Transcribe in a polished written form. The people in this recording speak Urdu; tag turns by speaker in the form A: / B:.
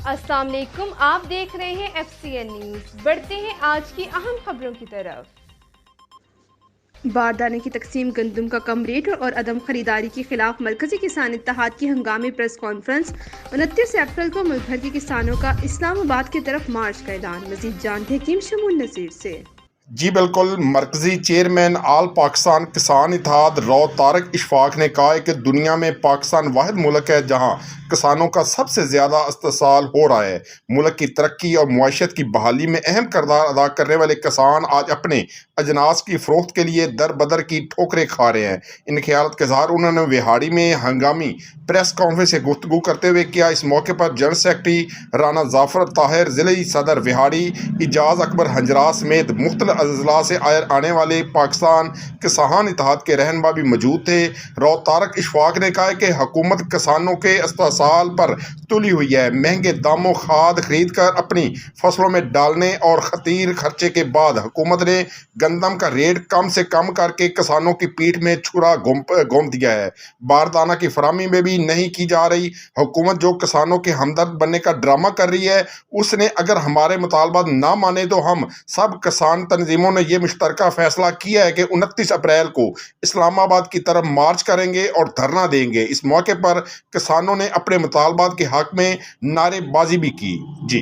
A: السلام علیکم، آپ دیکھ رہے ہیں FCN نیوز۔ بڑھتے ہیں آج کی اہم خبروں کی طرف۔ باردانے کی تقسیم، گندم کا کم ریٹ اور عدم خریداری کے خلاف مرکزی کسان اتحاد کی ہنگامی پریس کانفرنس۔ 29 اپریل کو ملک بھر کے کسانوں کا اسلام آباد کی طرف مارچ کا اعلان۔ مزید جانتے حکیم شمول نذیر سے۔
B: جی بالکل، مرکزی چیئرمین آل پاکستان کسان اتحاد رو طارق اشفاق نے کہا ہے کہ دنیا میں پاکستان واحد ملک ہے جہاں کسانوں کا سب سے زیادہ استحصال ہو رہا ہے۔ ملک کی ترقی اور معیشت کی بحالی میں اہم کردار ادا کرنے والے کسان آج اپنے اجناس کی فروخت کے لیے در بدر کی ٹھوکریں کھا رہے ہیں۔ ان خیالات کا اظہار انہوں نے وہاڑی میں ہنگامی پریس کانفرنس سے گفتگو کرتے ہوئے کیا۔ اس موقع پر جنرل سیکرٹری رانا ظفر طاہر، ضلعی صدر وہاڑی اعجاز اکبر ہنجرات سمیت مختلف اضلاع سے آنے والے پاکستان کسان اتحاد کے رہنما بھی موجود تھے۔ رو طارق اشفاق نے کہا کہ حکومت کسانوں کے استحصال پر تلی ہوئی ہے۔ مہنگے داموں کھاد خرید کر اپنی فصلوں میں ڈالنے اور خطیر خرچے کے بعد حکومت نے گندم کا ریٹ کم سے کم کر کے کسانوں کی پیٹھ میں چھرا گھوم دیا ہے۔ باردانہ کی فراہمی میں بھی نہیں کی جا رہی۔ حکومت جو کسانوں کے ہمدرد بننے کا ڈرامہ کر رہی ہے، اس نے اگر ہمارے مطالبات نہ مانے تو ہم سب کسان تنظیموں نے یہ مشترکہ فیصلہ کیا ہے کہ 29 اپریل کو اسلام آباد کی طرف مارچ کریں گے اور دھرنا دیں گے۔ اس موقع پر کسانوں نے اپنے مطالبات کے حق میں نعرے بازی بھی کی۔ جی